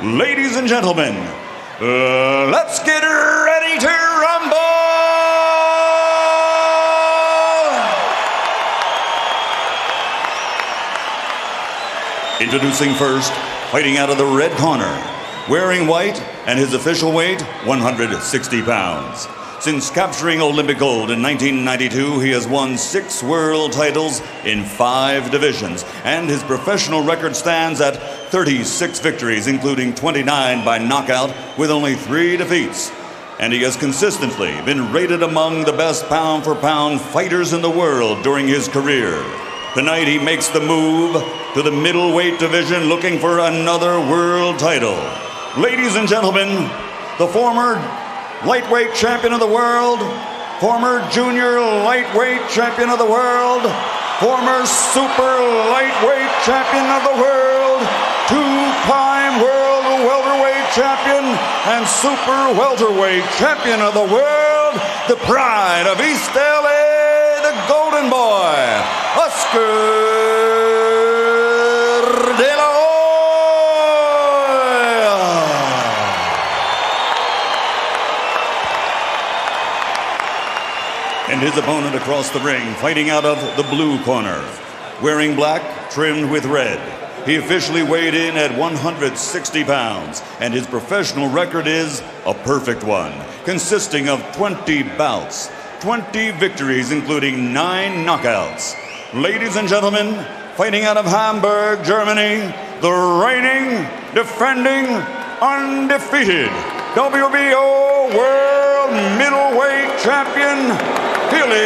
Ladies and gentlemen, let's get ready to rumble! Introducing first, fighting out of the red corner, wearing white and his official weight, 160 pounds. Since capturing Olympic gold in 1992, he has won 6 world titles in 5 divisions, and his professional record stands at 36 victories, including 29 by knockout, with only 3 defeats. And he has consistently been rated among the best pound-for-pound fighters in the world during his career. Tonight, he makes the move to the middleweight division, looking for another world title. Ladies and gentlemen, the former lightweight champion of the world, former junior lightweight champion of the world, former super lightweight champion of the world, 2-time world welterweight champion and super welterweight champion of the world, the pride of East LA, the golden boy, Oscar De La Hoya. And his opponent across the ring, fighting out of the blue corner, wearing black, trimmed with red. He officially weighed in at 160 pounds, and his professional record is a perfect one, consisting of 20 bouts, 20 victories, including 9 knockouts. Ladies and gentlemen, fighting out of Hamburg, Germany, the reigning, defending, undefeated WBO World Middleweight Champion, Felix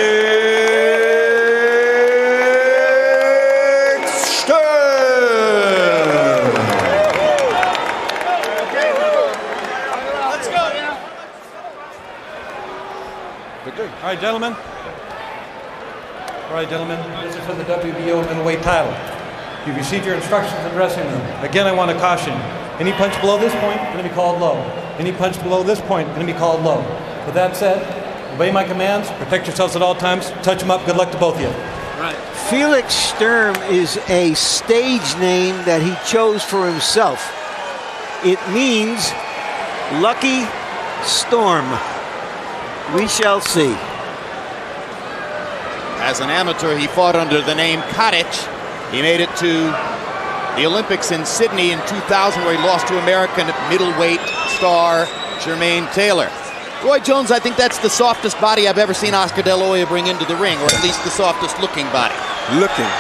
Sturm. Let's go. All right, gentlemen. This is for the WBO middleweight title. You've received your instructions in the dressing room. Again, I want to caution. Any punch below this point, going to be called low. Any punch below this point, going to be called low. With that said, obey my commands, protect yourselves at all times, touch them up, good luck to both of you. Right. Felix Sturm is a stage name that he chose for himself. It means lucky storm. We shall see. As an amateur, he fought under the name Cottage. He made it to the Olympics in Sydney in 2000, where he lost to American middleweight star Jermaine Taylor. Roy Jones, I think that's the softest body I've ever seen Oscar De La Hoya bring into the ring, or at least the softest looking body. Looking.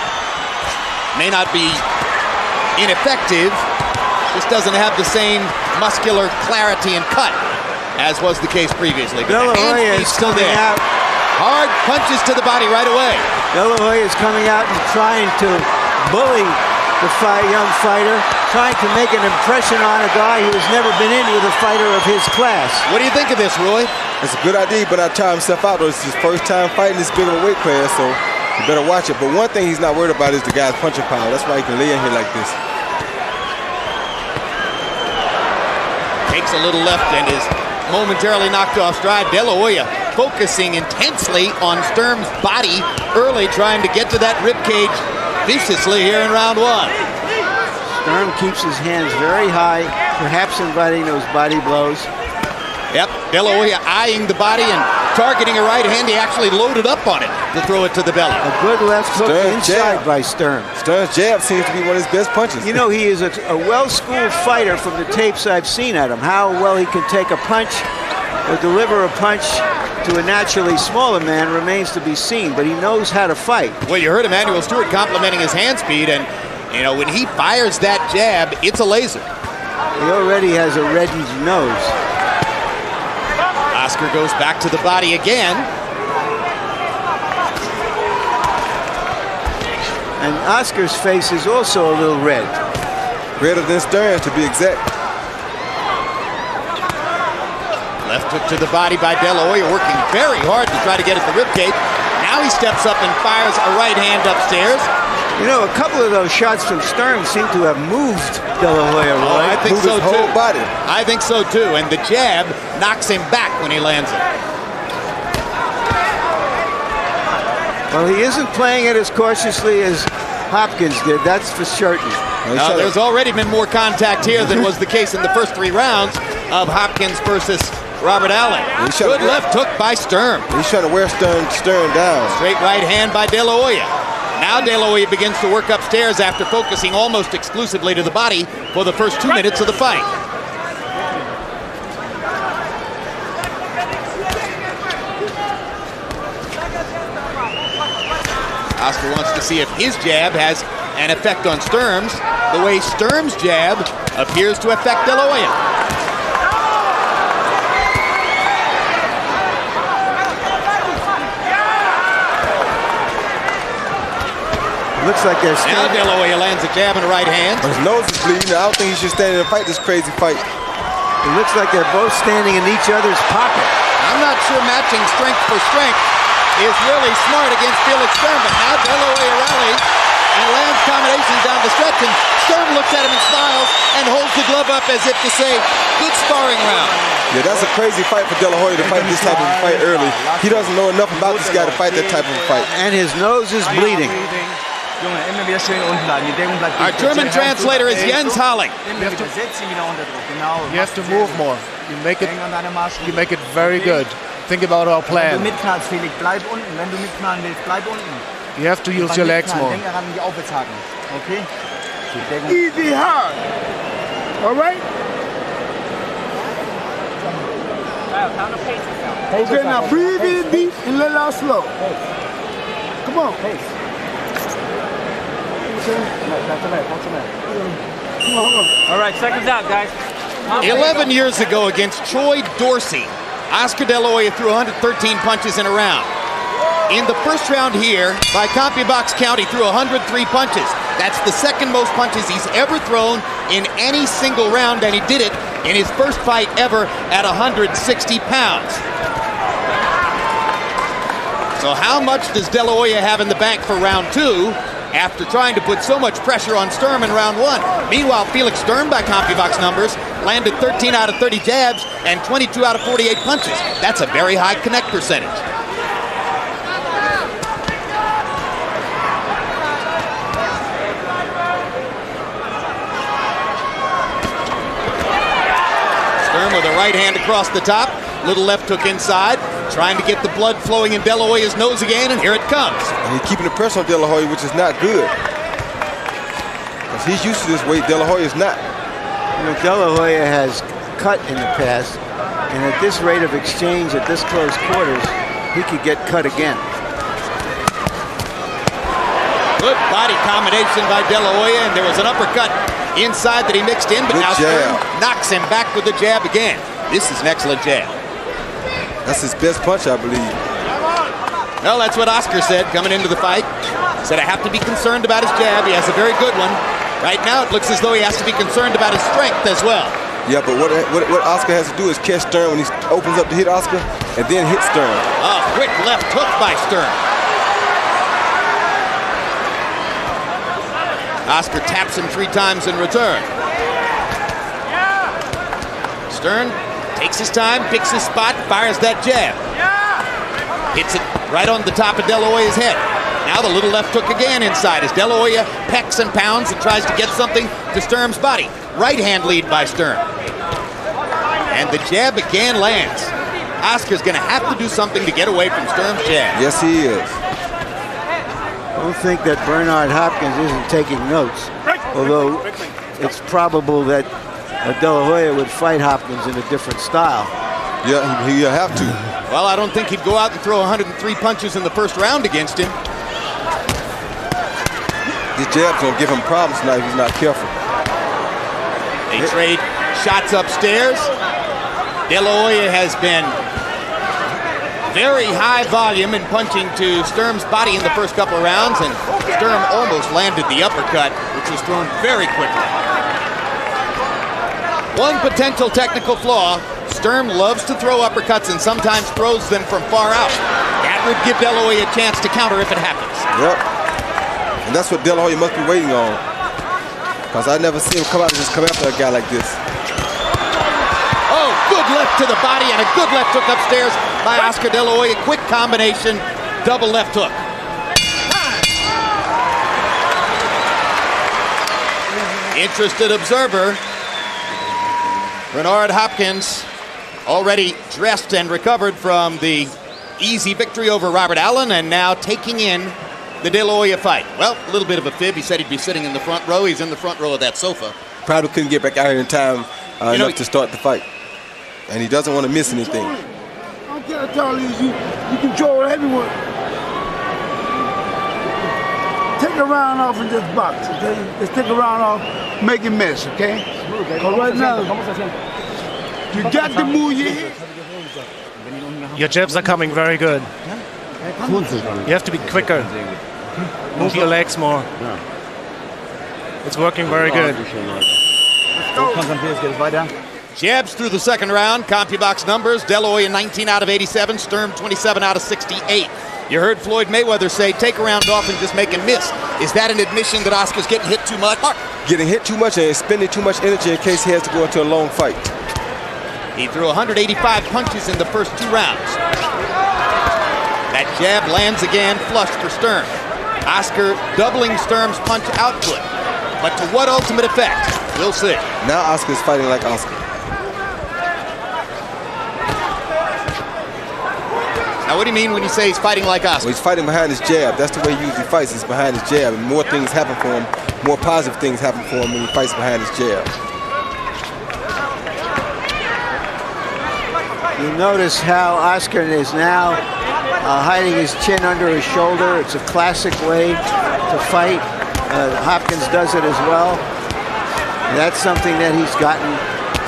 May not be ineffective, just doesn't have the same muscular clarity and cut as was the case previously. De La Hoya is coming out. Hard punches to the body right away. De La Hoya is coming out and trying to bully the young fighter, trying to make an impression on a guy who has never been in with a fighter of his class. What do you think of this, Roy? It's a good idea, but I try himself out. It's his first time fighting this big of a weight class, so you better watch it. But one thing he's not worried about is the guy's punching power. That's why he can lay in here like this. Takes a little left and is momentarily knocked off stride. De La Hoya focusing intensely on Sturm's body early, trying to get to that rib cage viciously here in round 1. Sturm keeps his hands very high, perhaps inviting those body blows. Yep, De La Hoya eyeing the body and targeting a right hand. He actually loaded up on it to throw it to the belly. A good left hook inside jab by Sturm. Sturm's jab seems to be one of his best punches. You know, he is a well-schooled fighter from the tapes I've seen at him. How well he can take a punch or deliver a punch to a naturally smaller man remains to be seen, but he knows how to fight. Well, you heard Emmanuel Stewart complimenting his hand speed, and you know, when he fires that jab, it's a laser. He already has a reddened nose. Oscar goes back to the body again. And Oscar's face is also a little red. Redder than Sturm, to be exact. Left hook to the body by De La Hoya, working very hard to try to get at the ribcage. Now he steps up and fires a right hand upstairs. You know, a couple of those shots from Sturm seem to have moved De La Hoya, Roy. I think so his whole too. body. I think so too. And the jab knocks him back when he lands it. Well, he isn't playing it as cautiously as Hopkins did, that's for certain. There's already been more contact here than was the case in the first 3 rounds of Hopkins versus Robert Allen. Good left hook by Sturm. He's trying to wear Sturm down. Straight right hand by De La Hoya. Now De La Hoya begins to work upstairs after focusing almost exclusively to the body for the first 2 minutes of the fight. Oscar wants to see if his jab has an effect on Sturm's, the way Sturm's jab appears to affect De La Hoya. Looks like they're now De La Hoya lands a jab and a right hand. His nose is bleeding. I don't think he should stand in and fight this crazy fight. It looks like they're both standing in each other's pocket. I'm not sure matching strength for strength is really smart against Felix Sturm, but now De La Hoya rallies and lands combinations down the stretch, and Sturm looks at him and smiles and holds the glove up as if to say, good sparring round. Yeah, that's a crazy fight for De La Hoya to fight this type of fight early. He doesn't know enough about this guy to fight that type of fight. And his nose is bleeding. Our German translator is Jens Halling. You have to move more. You make it very good. Think about our plan. You have to use your legs more. Okay? Easy hard. All right? Okay, now breathe in deep and let it out slow. Come on. All right, seconds out, guys. 11 years ago against Troy Dorsey, Oscar De La Hoya threw 113 punches in a round. In the first round here, by CompuBox count, he threw 103 punches. That's the second most punches he's ever thrown in any single round, and he did it in his first fight ever at 160 pounds. So how much does De La Hoya have in the bank for round 2 after trying to put so much pressure on Sturm in round 1? Meanwhile, Felix Sturm, by CompuBox numbers, landed 13 out of 30 jabs and 22 out of 48 punches. That's a very high connect percentage. Sturm with a right hand across the top, little left hook inside, trying to get the blood flowing in De La Hoya's nose again, and here it comes. And he's keeping the pressure on De La Hoya, which is not good. Because he's used to this weight, De La Hoya is not. You know, De La Hoya has cut in the past, and at this rate of exchange, at this close quarters, he could get cut again. Good body combination by De La Hoya, and there was an uppercut inside that he mixed in, but now Sturm knocks him back with the jab again. This is an excellent jab. That's his best punch, I believe. Well, that's what Oscar said coming into the fight. He said, I have to be concerned about his jab. He has a very good one. Right now, it looks as though he has to be concerned about his strength as well. Yeah, but what Oscar has to do is catch Sturm when he opens up to hit Oscar, and then hit Sturm. Oh, quick left hook by Sturm. Oscar taps him 3 times in return. Sturm takes his time, picks his spot, fires that jab. Hits it right on the top of De La Hoya's head. Now the little left hook again inside as De La Hoya pecks and pounds and tries to get something to Sturm's body. Right hand lead by Sturm. And the jab again lands. Oscar's going to have to do something to get away from Sturm's jab. Yes, he is. I don't think that Bernard Hopkins isn't taking notes, although it's probable that De La Hoya would fight Hopkins in a different style. Yeah, he'll have to. Well, I don't think he'd go out and throw 103 punches in the first round against him. This jab's gonna give him problems now if he's not careful. They trade shots upstairs. De La Hoya has been very high volume in punching to Sturm's body in the first couple of rounds, and Sturm almost landed the uppercut, which was thrown very quickly. One potential technical flaw, Sturm loves to throw uppercuts and sometimes throws them from far out. That would give De La Hoya a chance to counter if it happens. Yep. And that's what De La Hoya must be waiting on. Because I never see him come out and just come after a guy like this. Oh, good left to the body and a good left hook upstairs by Oscar De La Hoya. Quick combination, double left hook. Interested observer, Bernard Hopkins, already dressed and recovered from the easy victory over Robert Allen, and now taking in the De La Hoya fight. Well, a little bit of a fib. He said he'd be sitting in the front row. He's in the front row of that sofa. Probably couldn't get back out here in time enough to start the fight. And he doesn't want to miss anything. I don't care how tall he is, you control everyone. Take a round off in this box, okay? Let's take a round off, make it mess, okay? But right now, you got to move your head. Your jabs are coming very good. You have to be quicker. Move your legs more. It's working very good. Jabs through the second round. CompuBox numbers. De La Hoya 19 out of 87. Sturm 27 out of 68. You heard Floyd Mayweather say, take a round off and just make him miss. Is that an admission that Oscar's getting hit too much? Getting hit too much and spending too much energy in case he has to go into a long fight. He threw 185 punches in the first 2 rounds. That jab lands again, flush for Sturm. Oscar doubling Sturm's punch output. But to what ultimate effect? We'll see. Now Oscar's fighting like Oscar. Now, what do you mean when you say he's fighting like Oscar? Well, he's fighting behind his jab. That's the way he usually fights, is behind his jab. And more things happen for him, more positive things happen for him when he fights behind his jab. You notice how Oscar is now hiding his chin under his shoulder. It's a classic way to fight. Hopkins does it as well. That's something that he's gotten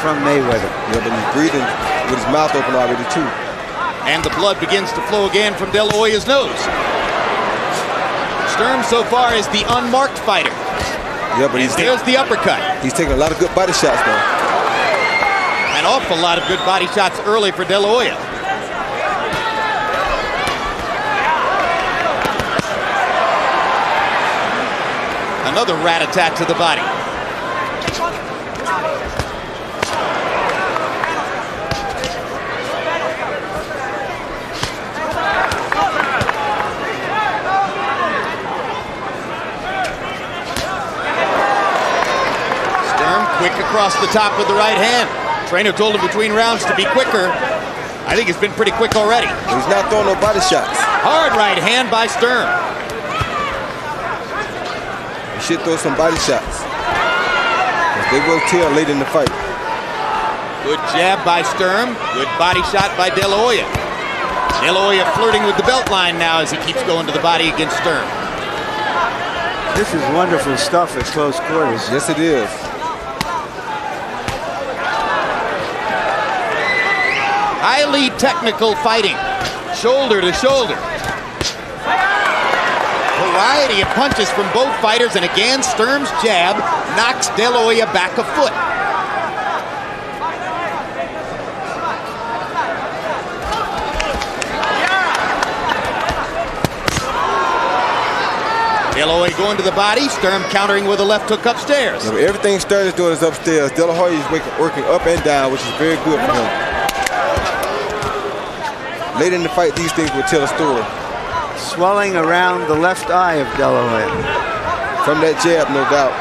from Mayweather. Yeah, but he's breathing with his mouth open already, too. And the blood begins to flow again from De La Hoya's nose. Sturm so far is the unmarked fighter. Yeah, but there's the uppercut. He's taking a lot of good body shots, though. An awful lot of good body shots early for De La Hoya. Another rat-a-tat to the body. Quick across the top with the right hand. Trainer told him between rounds to be quicker. I think it's been pretty quick already. He's not throwing no body shots. Hard right hand by Sturm. He should throw some body shots. They will tell late in the fight. Good jab by Sturm. Good body shot by De La Hoya. De La Hoya flirting with the belt line now as he keeps going to the body against Sturm. This is wonderful stuff at close quarters. Yes, it is. Highly technical fighting, shoulder to shoulder. Variety of punches from both fighters, and again, Sturm's jab knocks De La Hoya back a foot. De La Hoya going to the body, Sturm countering with a left hook upstairs. Yeah, everything Sturm is doing is upstairs. De La Hoya is working up and down, which is very good for him. Late in the fight, these things will tell a story. Swelling around the left eye of De La Hoya. From that jab, no doubt.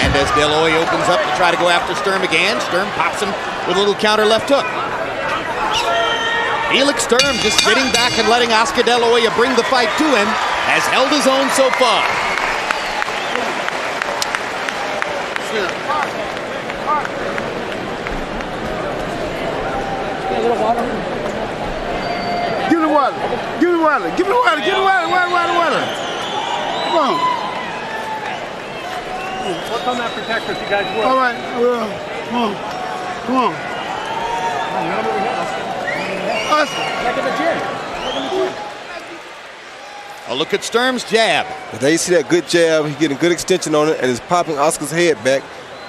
And as De La Hoya opens up to try to go after Sturm again, Sturm pops him with a little counter left hook. Felix Sturm just sitting back and letting Oscar De La Hoya bring the fight to him, has held his own so far. Give me water. Give me water. Give me water. Give me water. Water. Come on. Work on that protector if you guys will. All right. Come on. Come on. Back in the gym. A look at Sturm's jab. There you see that good jab. He's getting good extension on it and is popping Oscar's head back.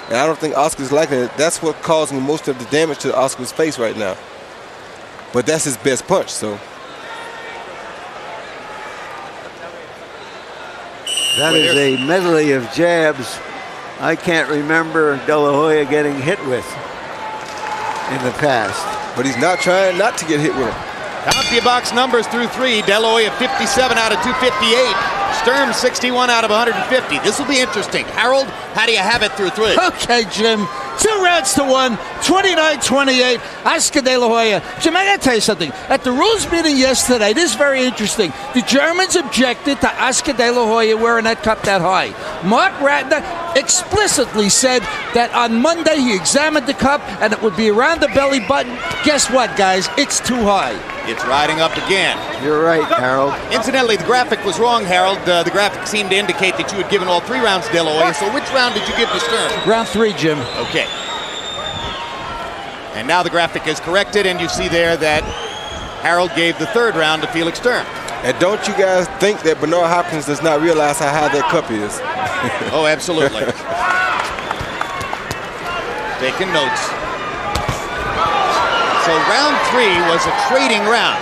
And I don't think Oscar's liking it. That's what's causing most of the damage to Oscar's face right now. But that's his best punch, so. That is a medley of jabs I can't remember De La Hoya getting hit with in the past. But he's not trying not to get hit with him. CompuBox numbers through 3. De La Hoya 57 out of 258. Sturm 61 out of 150. This will be interesting. Harold, how do you have it through 3? Okay, Jim. 2 rounds to 1, 29-28. Oscar De La Hoya. Jim, I got to tell you something. At the rules meeting yesterday, this is very interesting. The Germans objected to Oscar De La Hoya wearing that cup that high. Mark Ratner explicitly said that on Monday he examined the cup and it would be around the belly button. Guess what, guys? It's too high. It's riding up again. You're right, Harold. Incidentally, the graphic was wrong, Harold. The graphic seemed to indicate that you had given all 3 rounds to De La Hoya. So which round did you give to Sturm? Round 3, Jim. Okay. And now the graphic is corrected, and you see there that Harold gave the 3rd round to Felix Sturm. And don't you guys think that Bernard Hopkins does not realize how high that cup is? Oh, absolutely. Taking notes. So round 3 was a trading round.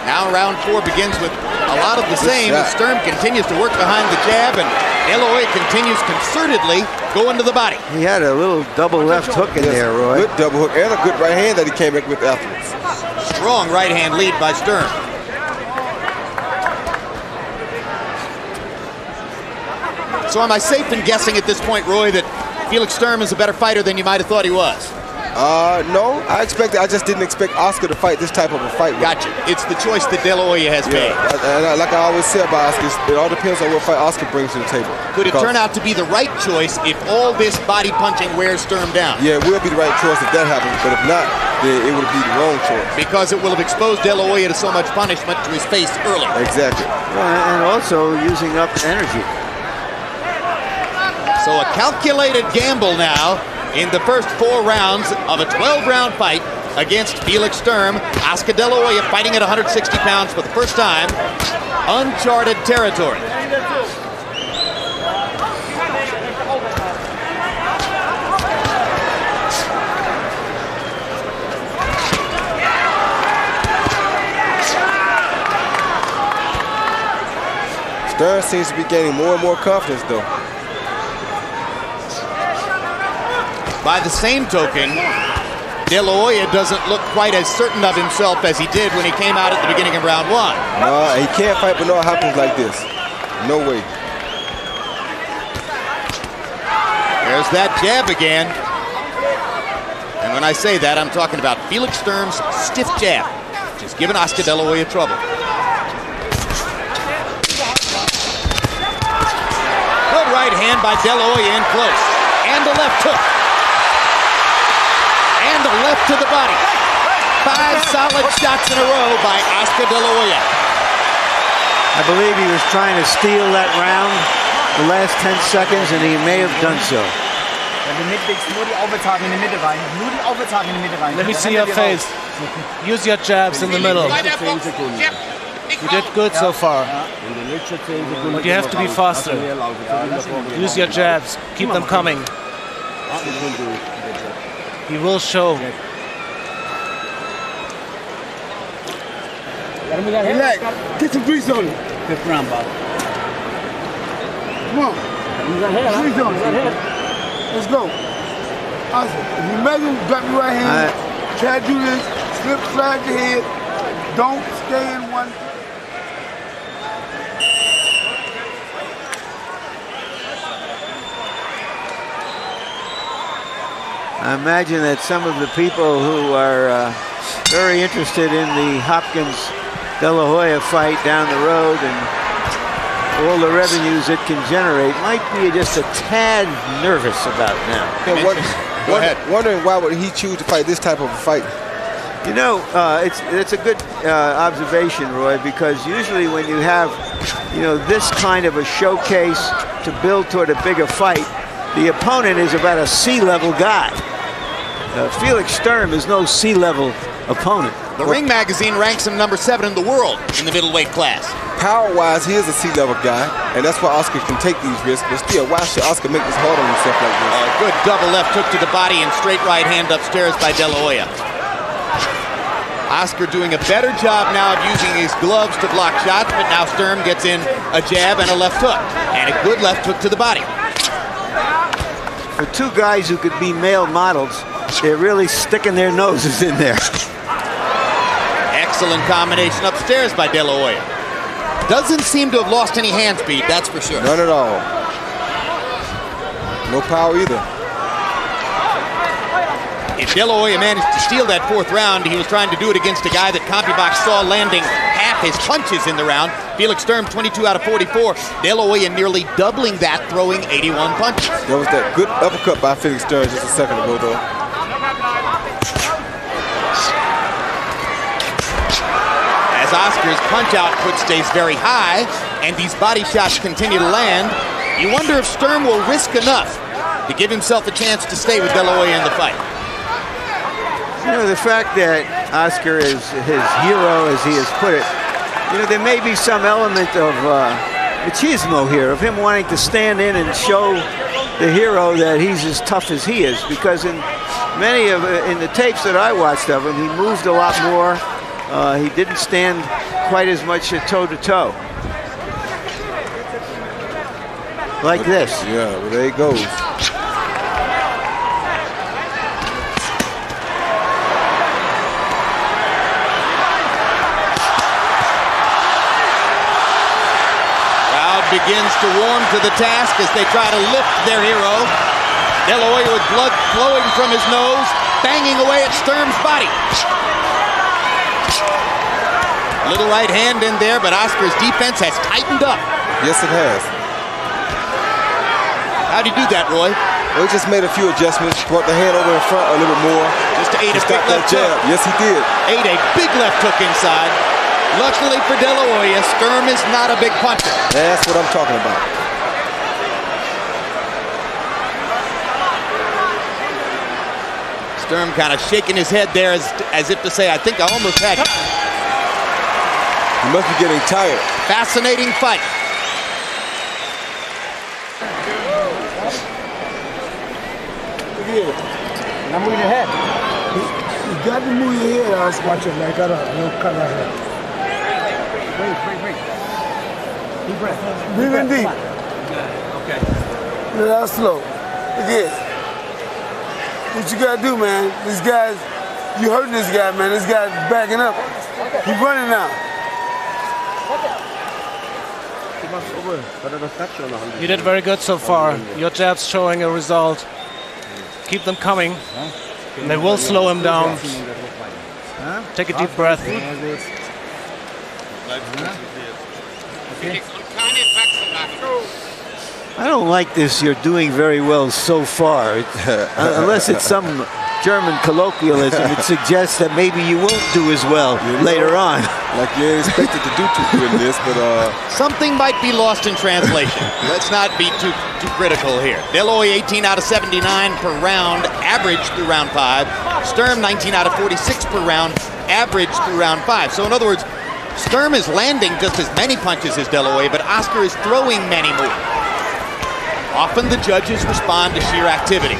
Now round 4 begins with a lot of the same as Sturm continues to work behind the jab, and De La Hoya continues concertedly going to the body. He had a little double left hook in there, Roy. Good double hook and a good right hand that he came back with afterwards. Strong right hand lead by Sturm. So am I safe in guessing at this point, Roy, that Felix Sturm is a better fighter than you might have thought he was? No, I just didn't expect Oscar to fight this type of a fight. Gotcha. It's the choice that De La Hoya has made. And like I always say about Oscar, it all depends on what fight Oscar brings to the table. Could it turn out to be the right choice if all this body punching wears Sturm down? Yeah, it will be the right choice if that happens, but if not, then it would be the wrong choice. Because it will have exposed De La Hoya to so much punishment to his face early. Exactly. And also using up energy. So a calculated gamble now in the first 4 rounds of a 12-round fight against Felix Sturm. Oscar De La Hoya fighting at 160 pounds for the first time. Uncharted territory. Sturm seems to be gaining more and more confidence, though. By the same token, De La Hoya doesn't look quite as certain of himself as he did when he came out at the beginning of round 1. No, he can't fight Bernard Hopkins like this. No way. There's that jab again. And when I say that, I'm talking about Felix Sturm's stiff jab, which has given Oscar De La Hoya trouble. Good right hand by De La Hoya in close. And a left hook. And a left to the body. 5 solid shots in a row by Oscar De La Hoya. I believe he was trying to steal that round the last 10 seconds, and he may have done so. Let me see your face. Use your jabs in the middle. You did good so far. But you have to be faster. Use your jabs. Keep them coming. He will show. Relax. Get some grease on it. Fifth round, Bob. Come on. Grease on it. Let's go. Oscar, if you measure, grab your right hand. Try to do this. Slip, slide your head. Don't stay in one. I imagine that some of the people who are very interested in the Hopkins-De La Hoya fight down the road and all the revenues it can generate might be just a tad nervous about now. Go ahead. Wondering why would he choose to fight this type of a fight? You know, it's a good observation, Roy, because usually when you have, this kind of a showcase to build toward a bigger fight, the opponent is about a C-level guy. Felix Sturm is no C-level opponent. The Ring magazine ranks him number 7 in the world in the middleweight class. Power-wise, he is a C-level guy, and that's why Oscar can take these risks. But still, why should Oscar make this hard on himself like this? Good double left hook to the body and straight right hand upstairs by De La Hoya. Oscar doing a better job now of using his gloves to block shots, but now Sturm gets in a jab and a left hook. And a good left hook to the body. For 2 guys who could be male models, they're really sticking their noses in there. Excellent combination upstairs by De La Hoya. doesn't seem to have lost any hand speed, that's for sure. None at all. No power either. If De La Hoya managed to steal that 4th round, he was trying to do it against a guy that CompuBox saw landing half his punches in the round. Felix Sturm, 22 out of 44. De La Hoya nearly doubling that, throwing 81 punches. There was that good uppercut by Felix Sturm just a second ago, though. As Oscar's punch output stays very high and these body shots continue to land, you wonder if Sturm will risk enough to give himself a chance to stay with De La Hoya in the fight. You know, the fact that Oscar is his hero, as he has put it, you know, there may be some element of machismo here, of him wanting to stand in and show the hero that he's as tough as he is, because in the tapes that I watched of him, he moved a lot more. He didn't stand quite as much toe-to-toe. Like this. Yeah, well, there he goes. Begins to warm to the task as they try to lift their hero. De La Hoya with blood flowing from his nose, banging away at Sturm's body. A little right hand in there, but Oscar's defense has tightened up. Yes, it has. How'd he do that, Roy? Well, he just made a few adjustments, brought the hand over in front a little bit more. Just ate a big left jab. hook. Yes, he did. Ate a big left hook inside. Luckily for De La Hoya, Sturm is not a big puncher. That's what I'm talking about. Sturm kind of shaking his head there as if to say, I think I almost had you. He must be getting tired. Fascinating fight. Now move your head. You got to move your head, else watch it like that. You'll cut right here. Wait. Deep breath. Breathe in deep. Okay. Now slow. Again. What you got to do, man? This guy's, you hurting this guy, man. This guy's backing up. He's running now. You did very good so far. Your jab's showing a result. Keep them coming. And they will slow him down. Take a deep breath. I don't like this. You're doing very well so far. Unless it's some German colloquialism, it suggests that maybe you won't do as well later on. Like you ain't expected to do too good in this, but something might be lost in translation. Let's not be too critical here. De La Hoya 18 out of 79 per round, average through round 5. Sturm 19 out of 46 per round, average through round 5. So in other words, Sturm is landing just as many punches as De La Hoya, but Oscar is throwing many more. Often the judges respond to sheer activity.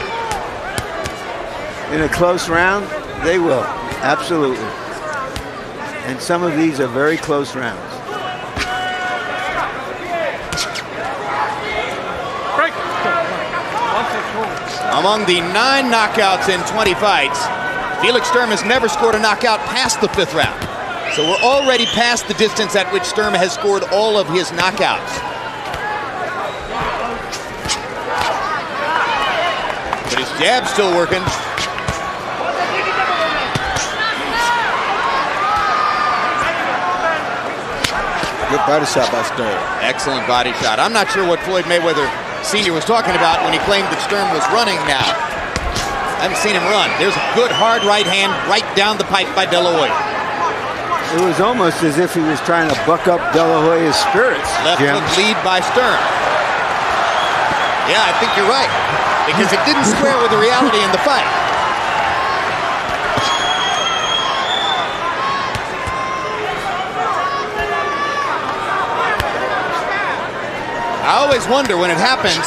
In a close round, they will. Absolutely. And some of these are very close rounds. Among the 9 knockouts in 20 fights, Felix Sturm has never scored a knockout past the 5th round. So we're already past the distance at which Sturm has scored all of his knockouts. But his jab's still working. good body shot by Sturm. Excellent body shot. I'm not sure what Floyd Mayweather Sr. was talking about when he claimed that Sturm was running now. I haven't seen him run. There's a good hard right hand right down the pipe by De La Hoya. It was almost as if he was trying to buck up De La Hoya's spirits. Left hook lead by Sturm. Yeah, I think you're right. Because it didn't square with the reality in the fight. I always wonder when it happens,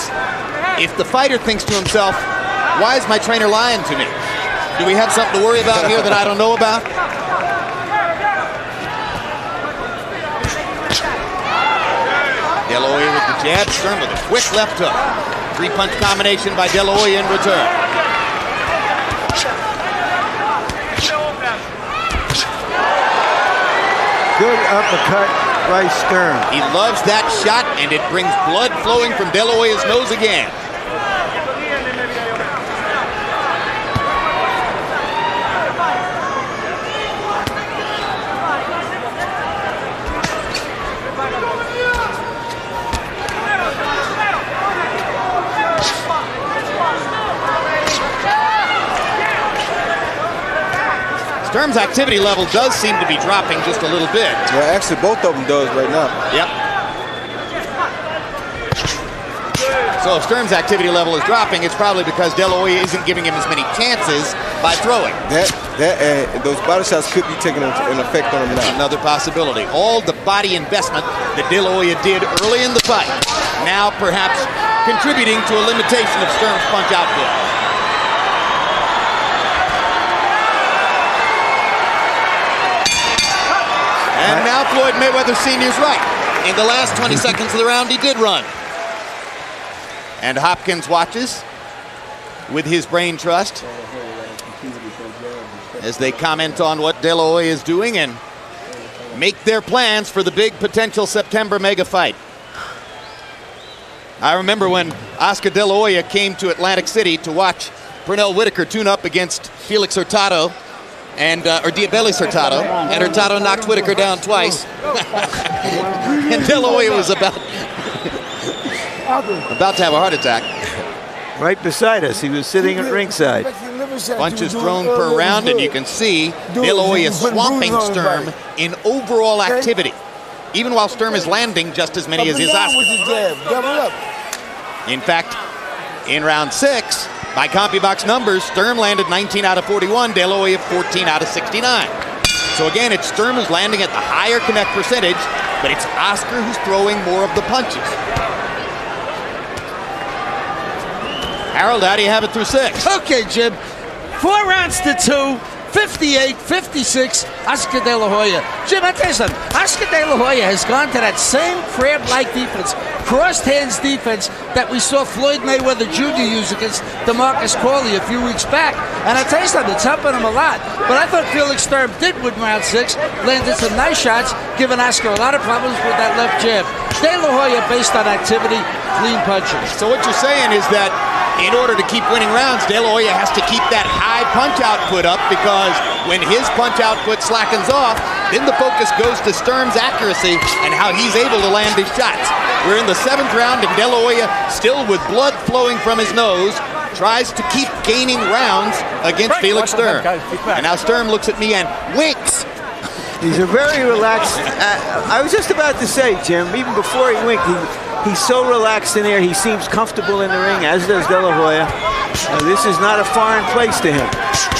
if the fighter thinks to himself, why is my trainer lying to me? Do we have something to worry about here that I don't know about? De La Hoya with the jab, Sturm with a quick left hook. Three-punch combination by De La Hoya in return. Good uppercut. by Sturm. He loves that shot, and it brings blood flowing from De La Hoya's nose again. Sturm's activity level does seem to be dropping just a little bit. Well, actually, both of them does right now. Yep. So if Sturm's activity level is dropping, it's probably because De La Hoya isn't giving him as many chances by throwing. Those body shots could be taking an effect on him now. Another possibility. All the body investment that De La Hoya did early in the fight, now perhaps contributing to a limitation of Sturm's punch output. And now Floyd Mayweather Sr.'s right. In the last 20 seconds of the round, he did run. And Hopkins watches with his brain trust as they comment on what De La Hoya is doing and make their plans for the big potential September mega fight. I remember when Oscar De La Hoya came to Atlantic City to watch Pernell Whitaker tune up against Felix Hurtado, and or Diabeles Hurtado, and Hurtado knocked Whitaker down twice. And De La Hoya was about to have a heart attack. Right beside us, he was sitting at ringside. Punches thrown per round, and you can see De La Hoya swamping Sturm in overall activity, even while Sturm is landing just as many as his Oscar. In fact, in round 6, by CompuBox numbers, Sturm landed 19 out of 41, De La Hoya 14 out of 69. So again, it's Sturm who's landing at the higher connect percentage, but it's Oscar who's throwing more of the punches. Harold, how do you have it through 6? Okay, Jim. 4 rounds to 2. 58, 56, Oscar De La Hoya. Jim, I tell you something. Oscar De La Hoya has gone to that same crab-like defense, crossed hands defense that we saw Floyd Mayweather Jr. use against DeMarcus Coley a few weeks back. And I tell you something, it's helping him a lot. But I thought Felix Sturm did win round 6, landed some nice shots, giving Oscar a lot of problems with that left jab. De La Hoya, based on activity, clean punches. So what you're saying is that in order to keep winning rounds, De La Hoya has to keep that high punch output up, because when his punch output slackens off, then the focus goes to Sturm's accuracy and how he's able to land his shots. We're in the 7th round, and De La Hoya, still with blood flowing from his nose, tries to keep gaining rounds against Felix Sturm. And now Sturm looks at me and winks. He's a very relaxed. I was just about to say, Jim, even before he winked, he's so relaxed in there. He seems comfortable in the ring, as does De La Hoya. This is not a foreign place to him.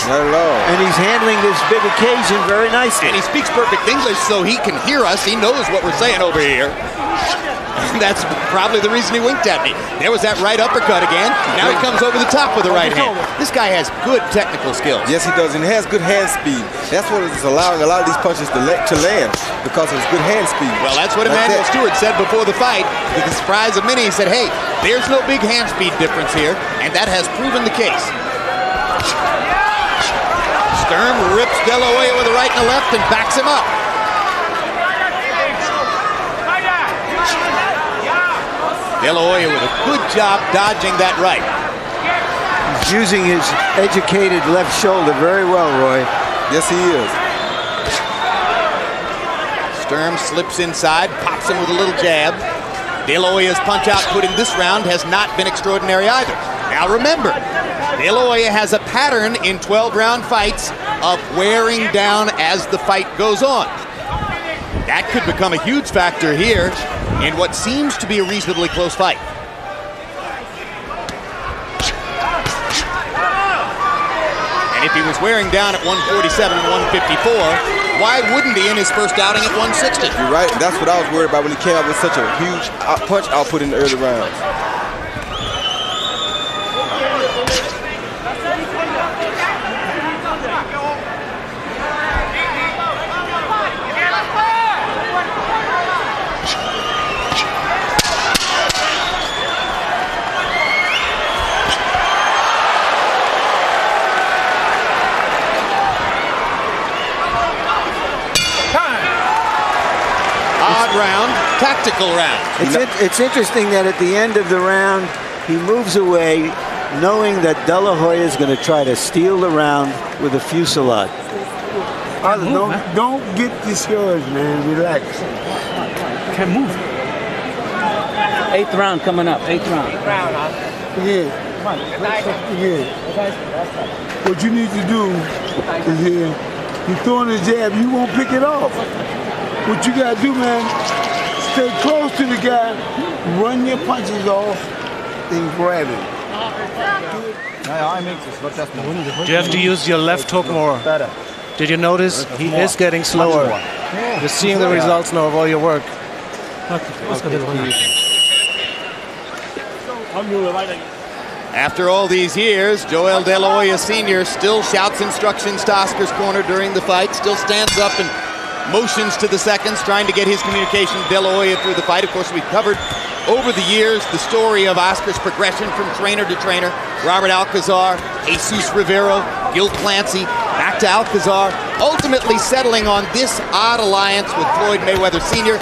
Not at all. And he's handling this big occasion very nicely. And he speaks perfect English, so he can hear us. He knows what we're saying over here. And that's probably the reason he winked at me. There was that right uppercut again. Now he comes over the top with the right hand. This guy has good technical skills. Yes, he does, and he has good hand speed. That's what is allowing a lot of these punches to land, because of his good hand speed. Well, that's what Emmanuel Stewart said before the fight. To the surprise of many, he said, hey, there's no big hand speed difference here, and that has proven the case. Sturm rips De La Hoya with a right and a left and backs him up. De La Hoya with a good job dodging that right. He's using his educated left shoulder very well, Roy. Yes, he is. Sturm slips inside, pops him with a little jab. De La Hoya's punch output in this round has not been extraordinary either. Now remember, De La Hoya has a pattern in 12-round fights of wearing down as the fight goes on. That could become a huge factor here in what seems to be a reasonably close fight. And if he was wearing down at 147 and 154, why wouldn't he in his first outing at 160? You're right, and that's what I was worried about when he came out with such a huge punch output in the early rounds. tactical round. It's interesting that at the end of the round, he moves away knowing that De La Hoya is going to try to steal the round with a fusillade. Don't get discouraged, man. Relax. Can't move. 8th round coming up. 8th round. Yeah. What you need to do is you're throwing a jab, you won't pick it off. What you got to do, man, stay close to the guy, run your punches off, and grab it. Do you have to use your left hook more? Did you notice he is getting slower? You're seeing the results now of all your work. After all these years, Joel De La Hoya Sr. still shouts instructions to Oscar's corner during the fight, still stands up and motions to the seconds, trying to get his communication with De La Hoya through the fight. Of course, we've covered over the years the story of Oscar's progression from trainer to trainer. Robert Alcazar, Jesus Rivera, Gil Clancy, back to Alcazar, ultimately settling on this odd alliance with Floyd Mayweather Sr.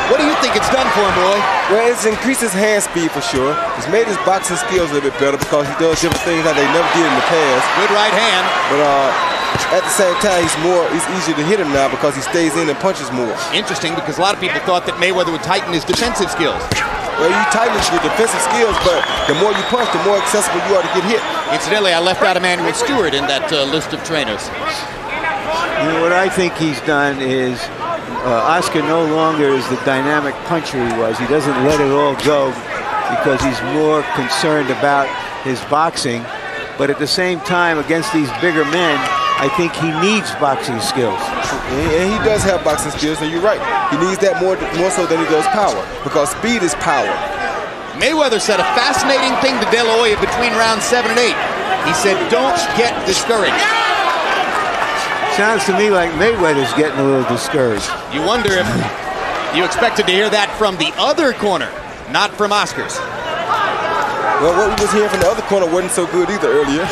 What do you think it's done for him, Roy? Well, it's increased his hand speed for sure. It's made his boxing skills a little bit better because he does different things that they never did in the past. Good right hand. But at the same time, it's easier to hit him now because he stays in and punches more. Interesting, because a lot of people thought that Mayweather would tighten his defensive skills. Well, you tighten your defensive skills, but the more you punch, the more accessible you are to get hit. Incidentally, I left out Emmanuel Stewart in that list of trainers. You know, what I think he's done is Oscar no longer is the dynamic puncher he was. He doesn't let it all go because he's more concerned about his boxing. But at the same time, against these bigger men, I think he needs boxing skills. And he does have boxing skills, and you're right. He needs that more so than he does power, because speed is power. Mayweather said a fascinating thing to De La Hoya between rounds 7 and 8. He said, don't get discouraged. Sounds to me like Mayweather's getting a little discouraged. You wonder if you expected to hear that from the other corner, not from Oscar's. Well, what we was hearing from the other corner wasn't so good either earlier.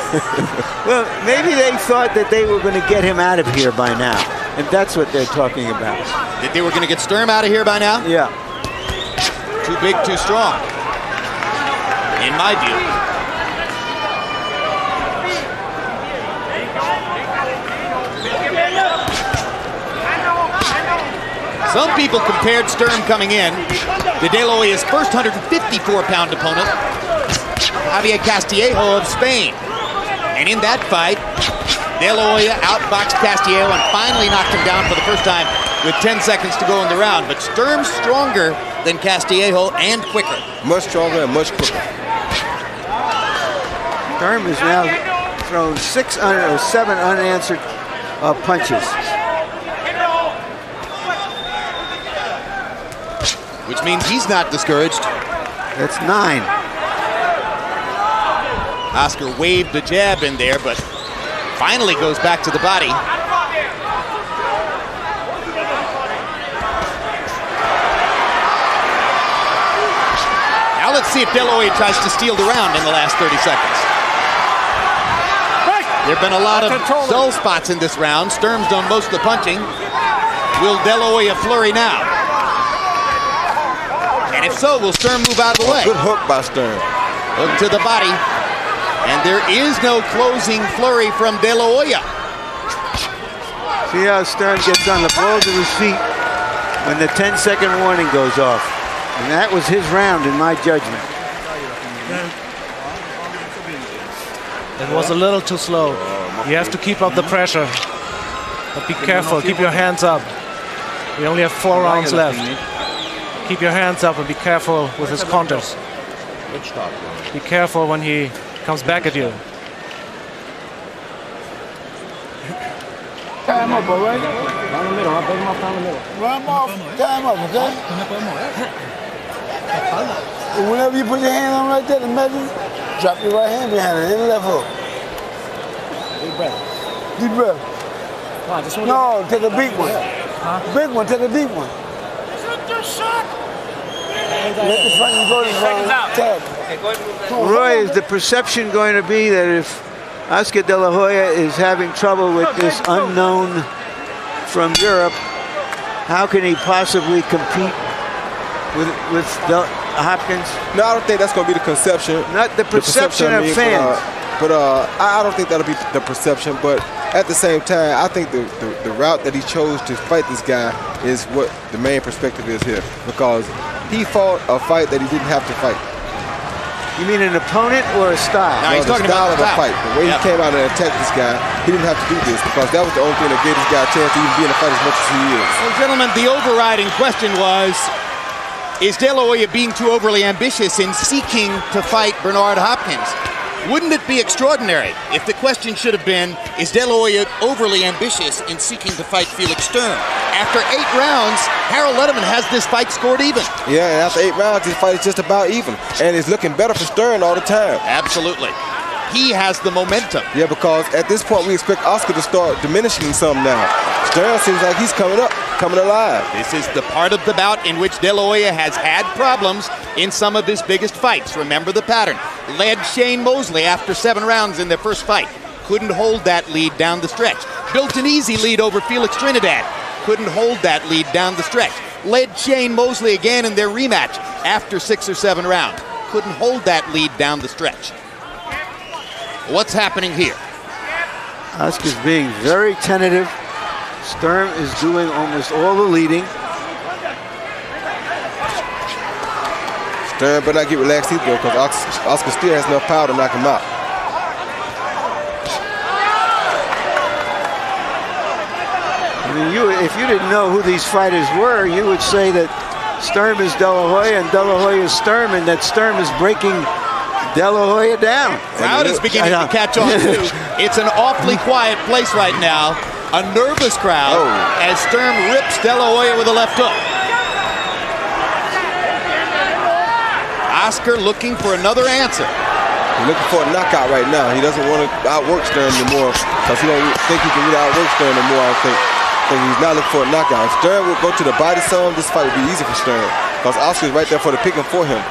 Well, maybe they thought that they were going to get him out of here by now. And that's what they're talking about. That they were going to get Sturm out of here by now? Yeah. Too big, too strong, in my view. Some people compared Sturm coming in to De La Hoya's first 154-pound opponent, Javier Castillejo of Spain. And in that fight, De La Hoya outboxed Castillejo and finally knocked him down for the first time with 10 seconds to go in the round. But Sturm's stronger than Castillejo and quicker. Much stronger and much quicker. Sturm has now thrown 7 unanswered punches. Which means he's not discouraged. That's 9. Oscar waved a jab in there, but finally goes back to the body. Now let's see if De La Hoya tries to steal the round in the last 30 seconds. There have been a lot of dull spots in this round. Sturm's done most of the punching. Will De La Hoya flurry now? And if so, will Sturm move out of the way? Good hook by Sturm. Hook to the body. And there is no closing flurry from De La Hoya. See how Sturm gets on the balls of his feet when the 10-second warning goes off. And that was his round in my judgment. It was a little too slow. You have to keep up the pressure. But be careful, keep your hands up. We only have 4 rounds left. Keep your hands up and be careful with his counters. Be careful when he comes back at you. Time up, all right? Down the middle, I'll bring him off down the middle. Run off, time up, okay? And whenever you put your hand on right there to measure, drop your right hand behind it, and the left hook. Deep breath. Deep breath. No, take a big one. Big one, take a deep one. Let the front go to the tag. Roy, is the perception going to be that if Oscar De La Hoya is having trouble with this unknown from Europe, how can he possibly compete with Hopkins? No, I don't think that's going to be the conception. Not the perception of fans. But I don't think that'll be the perception. But at the same time, I think the route that he chose to fight this guy is what the main perspective is here. Because he fought a fight that he didn't have to fight. You mean an opponent or a style? No, he's talking about the style of a fight. The way he came out and attacked this guy, he didn't have to do this because that was the only thing that gave this guy a chance to even be in the fight as much as he is. Well, gentlemen, the overriding question was, is De La Hoya being too overly ambitious in seeking to fight Bernard Hopkins? Wouldn't it be extraordinary if the question should have been, is De La Hoya overly ambitious in seeking to fight Felix Sturm? After 8 rounds, Harold Letterman has this fight scored even. Yeah, and after 8 rounds, this fight is just about even. And it's looking better for Sturm all the time. Absolutely. He has the momentum. Yeah, because at this point, we expect Oscar to start diminishing some now. Sturm seems like he's coming up, coming alive. This is the part of the bout in which De La Hoya has had problems in some of his biggest fights. Remember the pattern. Led Shane Mosley after 7 rounds in their first fight. Couldn't hold that lead down the stretch. Built an easy lead over Felix Trinidad. Couldn't hold that lead down the stretch. Led Shane Mosley again in their rematch after 6 or 7 rounds. Couldn't hold that lead down the stretch. What's happening here? Oscar's being very tentative. Sturm is doing almost all the leading. Sturm better not get relaxed either because Oscar still has enough power to knock him out. I mean, if you didn't know who these fighters were, you would say that Sturm is De La Hoya and De La Hoya is Sturm, and that Sturm is breaking De La Hoya down. Crowd is beginning to catch on too. It's an awfully quiet place right now. A nervous crowd as Sturm rips De La Hoya with a left hook. Oscar looking for another answer. He's looking for a knockout right now. He doesn't want to outwork Sturm anymore because he don't think he can really outwork Sturm anymore, I think. So he's not looking for a knockout. If Sturm will go to the body some, this fight would be easy for Sturm because Oscar's right there for the picking for him.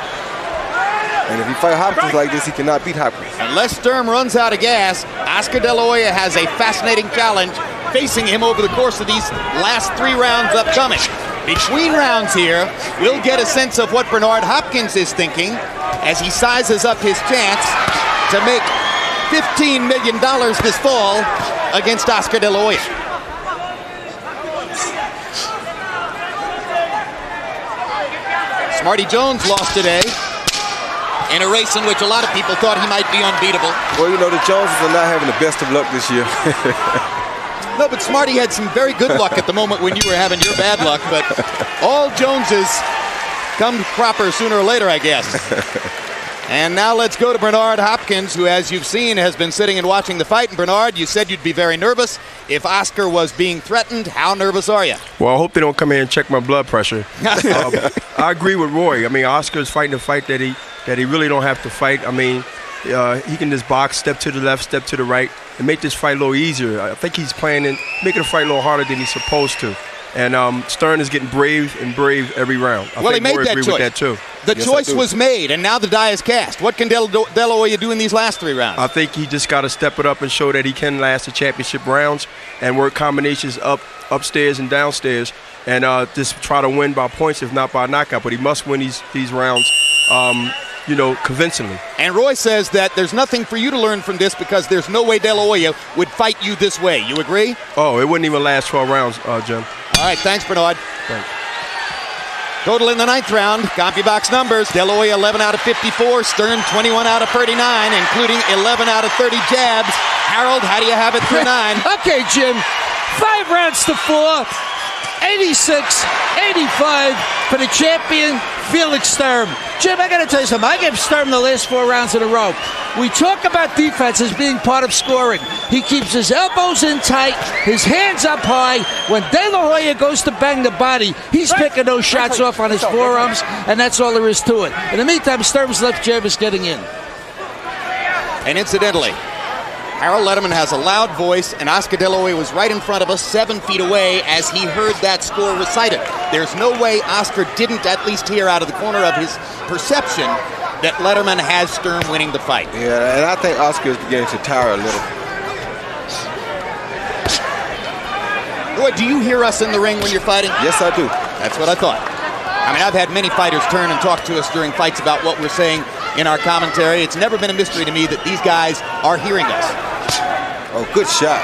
And if he fight Hopkins like this, he cannot beat Hopkins. Unless Sturm runs out of gas, Oscar De La Hoya has a fascinating challenge facing him over the course of these last 3 rounds upcoming. Between rounds here, we'll get a sense of what Bernard Hopkins is thinking as he sizes up his chance to make $15 million this fall against Oscar De La Hoya. Smarty Jones lost today in a race in which a lot of people thought he might be unbeatable. Well, you know, the Joneses are not having the best of luck this year. No, but Smarty had some very good luck at the moment when you were having your bad luck, but all Joneses come proper sooner or later, I guess. And now let's go to Bernard Hopkins, who, as you've seen, has been sitting and watching the fight. And Bernard, you said you'd be very nervous if Oscar was being threatened. How nervous are you? Well, I hope they don't come in and check my blood pressure. I agree with Roy. I mean, Oscar's fighting a fight that he really don't have to fight. I mean, he can just box, step to the left, step to the right, and make this fight a little easier. I think he's planning, making the fight a little harder than he's supposed to. And Sturm is getting brave and brave every round. I think he made that choice. With that too. The choice was made, and now the die is cast. What can De La Hoya do in these last 3 rounds? I think he just got to step it up and show that he can last the championship rounds and work combinations upstairs and downstairs and just try to win by points, if not by knockout. But he must win these rounds, convincingly. And Roy says that there's nothing for you to learn from this because there's no way De La Hoya would fight you this way. You agree? Oh, it wouldn't even last 12 rounds, Jim. All right, thanks, Bernard. Thanks. Total in the 9th round, CompuBox numbers, De La Hoya 11 out of 54, Sturm 21 out of 39, including 11 out of 30 jabs. Harold, how do you have it through 9? Okay, Jim, 5 rounds to 4, 86-85 for the champion, Felix Sturm. Jim, I got to tell you something. I gave Sturm the last 4 rounds in a row. We talk about defense as being part of scoring. He keeps his elbows in tight, his hands up high. When De La Hoya goes to bang the body, he's picking those shots off on his forearms, and that's all there is to it. In the meantime, Sturm's left jab is getting in. And incidentally, Harold Letterman has a loud voice, and Oscar De La Hoya was right in front of us, 7 feet away, as he heard that score recited. There's no way Oscar didn't at least hear out of the corner of his perception that Letterman has Sturm winning the fight. Yeah, and I think Oscar is beginning to tire a little. Roy, do you hear us in the ring when you're fighting? Yes, I do. That's what I thought. I mean, I've had many fighters turn and talk to us during fights about what we're saying in our commentary. It's never been a mystery to me that these guys are hearing us. Oh, good shot.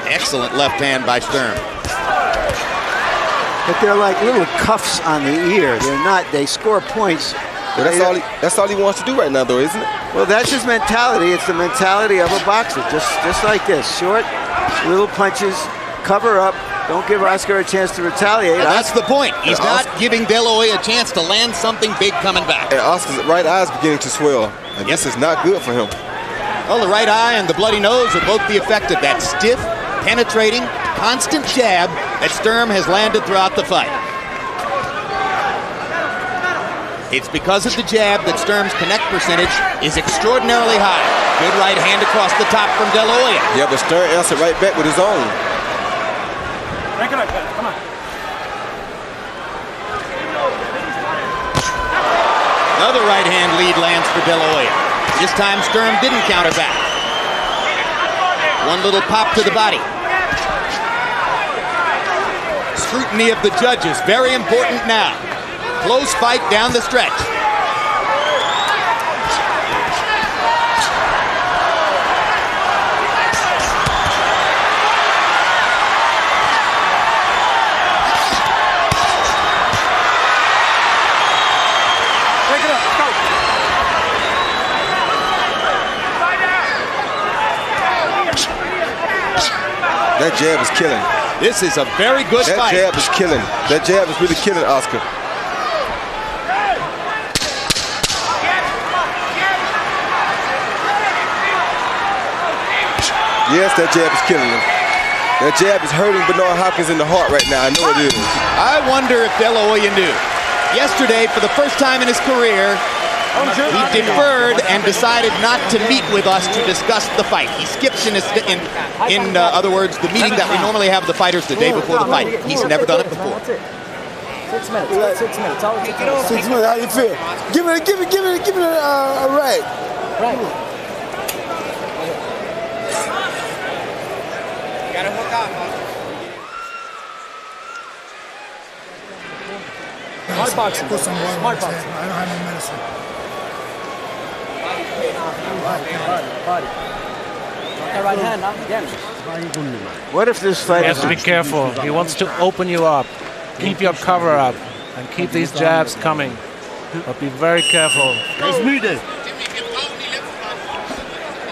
Excellent left hand by Sturm. But they're like little cuffs on the ear. They're not, they score points. But that's all he wants to do right now, though, isn't it? Well, that's his mentality. It's the mentality of a boxer, just like this. Short, little punches, cover up. Don't give Oscar a chance to retaliate. Well, that's the point. He's not giving De La Hoya a chance to land something big coming back. And Oscar's right eye is beginning to swell. And this is not good for him. Well, the right eye and the bloody nose are both the effect of that stiff, penetrating, constant jab that Sturm has landed throughout the fight. It's because of the jab that Sturm's connect percentage is extraordinarily high. Good right hand across the top from De La Hoya. Yeah, but Sturm answered right back with his own. Crank it up, come on. Another right hand lead lands for De La Hoya. This time Sturm didn't counter back. One little pop to the body. Scrutiny of the judges, very important now. Close fight down the stretch. Break it up, go. That jab is killing. This is a very good fight. That jab is killing. That jab is really killing Oscar. Yes, that jab is killing him. That jab is hurting Bernard Hopkins in the heart right now. I know it is. I wonder if De La Hoya knew. Yesterday, for the first time in his career, he deferred and decided not to meet with us to discuss the fight. He skips in other words, the meeting that we normally have the fighters the day before the fight. He's never done it before. 6 minutes. 6 minutes. All it takes. 6 minutes. How you feel? Give it a right. Right. Smart boxing. Put some water Smart in my boxing. tank. I don't have no medicine. Body. That right hand, now. Again. What if this fight He has to be careful. He wants to open you up. Keep your cover up and keep these jabs coming. But be very careful.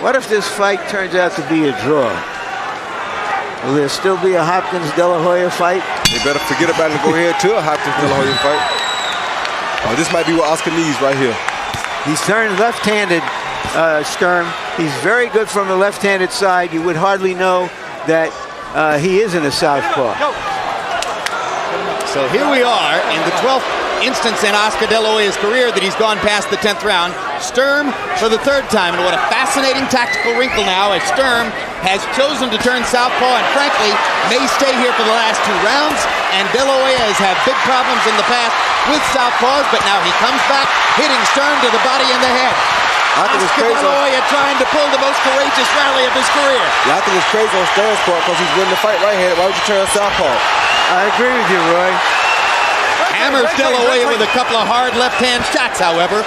What if this fight turns out to be a draw? Will there still be a Hopkins-De La Hoya fight? They better forget about it and go ahead to a Hopkins-De La Hoya fight. Oh, this might be what Oscar needs right here. He's turned left-handed, Sturm. He's very good from the left-handed side. You would hardly know that he isn't a southpaw. So here we are in the 12th instance in Oscar De La Hoya's career that he's gone past the 10th round. Sturm for the 3rd time, and what a fascinating tactical wrinkle now as Sturm has chosen to turn southpaw and frankly may stay here for the last 2 rounds. And De La Hoya has had big problems in the past with southpaws, but now he comes back hitting Sturm to the body and the head. Oscar De La Hoya trying to pull the most courageous rally of his career. Yeah, I think it's crazy on Sturm's part because he's winning the fight right-handed. Why would you turn southpaw? I agree with you, Roy. Hammers De La Hoya with a couple of hard left-hand shots, however.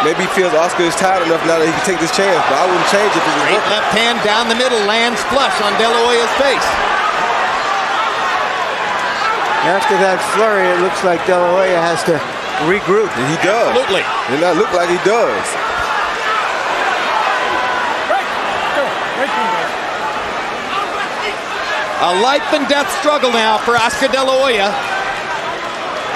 Maybe he feels Oscar is tired enough now that he can take this chance, but I wouldn't change it if it was Great left hand down the middle lands flush on De La Hoya's face. After that flurry, it looks like De La Hoya has to regroup. And he does. Absolutely. And that look like he does. A life and death struggle now for Oscar De La Hoya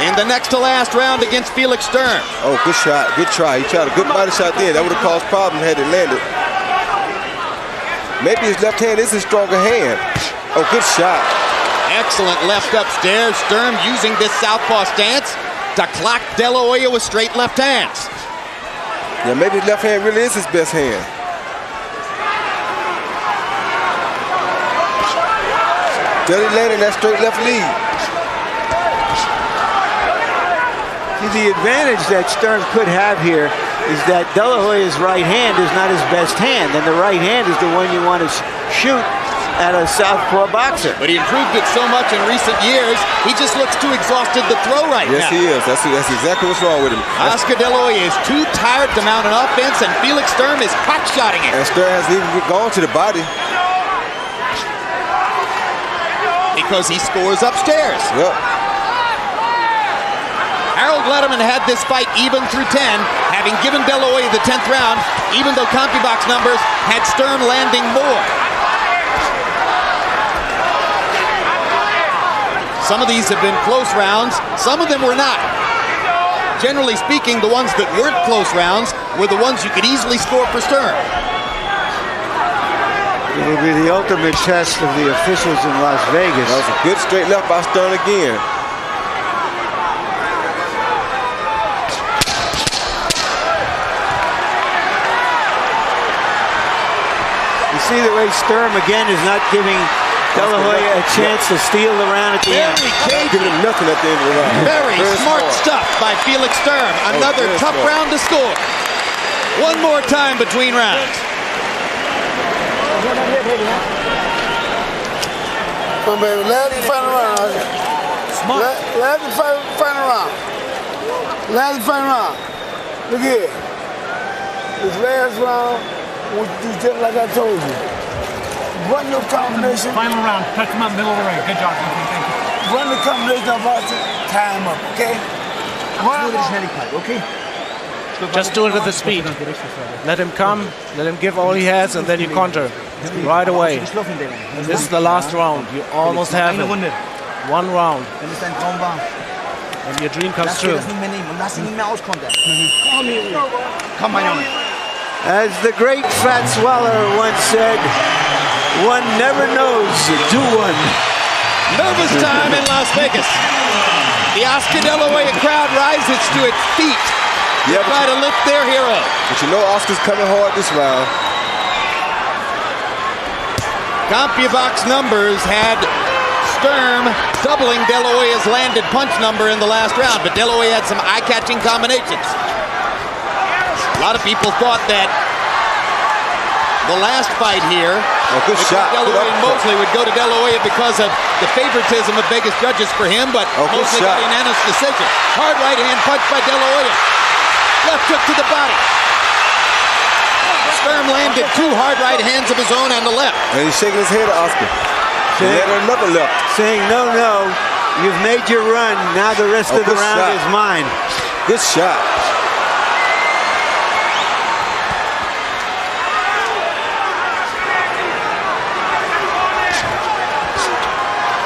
in the next to last round against Felix Sturm. Oh, good shot. Good try. He tried a good body shot there. That would have caused problems had it landed. Maybe his left hand is his stronger hand. Oh, good shot. Excellent left upstairs. Sturm using this southpaw stance to clock De La Hoya with straight left hands. Yeah, maybe his left hand really is his best hand. Dirty landing that straight left lead. See, the advantage that Sturm could have here is that De La Hoya's right hand is not his best hand, and the right hand is the one you want to shoot at a southpaw boxer. But he improved it so much in recent years, he just looks too exhausted to throw right now. Yes, he is. That's exactly what's wrong with him. Oscar De La Hoya is too tired to mount an offense, and Felix Sturm is hot-shotting it. And Sturm hasn't even gone to the body. Because he scores upstairs. Yep. Harold Letterman had this fight even through 10, having given De La Hoya the 10th round, even though CompuBox numbers had Sturm landing more. Some of these have been close rounds, some of them were not. Generally speaking, the ones that weren't close rounds were the ones you could easily score for Sturm. It'll be the ultimate test of the officials in Las Vegas. That was a good straight left by Sturm again. You see the way Sturm again is not giving De La Hoya a chance to steal the round at the end. Not giving him nothing at the end of the round. Very smart stuff by Felix Sturm. Another tough round to score. One more time between rounds. Come on, baby. Last and final round. Last and final round. Last and final round. Look here. This last round, I want you to do just like I told you. Run your combination. Final round. Touch him up, middle of the ring. Good job, thank you. Run the combination of our tie him up, okay? Okay? Just do it with the speed. Let him come, let him give all he has, and then you counter right away. This is the last round. You almost have it. One round. And your dream comes true. As the great Fat Swaller once said, one never knows, do one. Nervous time in Las Vegas. The Oscar De La Hoya crowd rises to its feet. Yeah, try to lift their hero. But you know Oscar's coming hard this round. CompuBox numbers had Sturm doubling De La Hoya's landed punch number in the last round, but De La Hoya had some eye-catching combinations. A lot of people thought that the last fight here, good shot. De La Hoya and Mosley would go to De La Hoya because of the favoritism of Vegas judges for him, but Mosley got a unanimous decision. Hard right hand punch by De La Hoya. Left hook to the body. Sturm landed two hard right hands of his own on the left. And he's shaking his head at Oscar. Saying, another left. Saying, no, you've made your run. Now the rest of the round is mine. Good shot.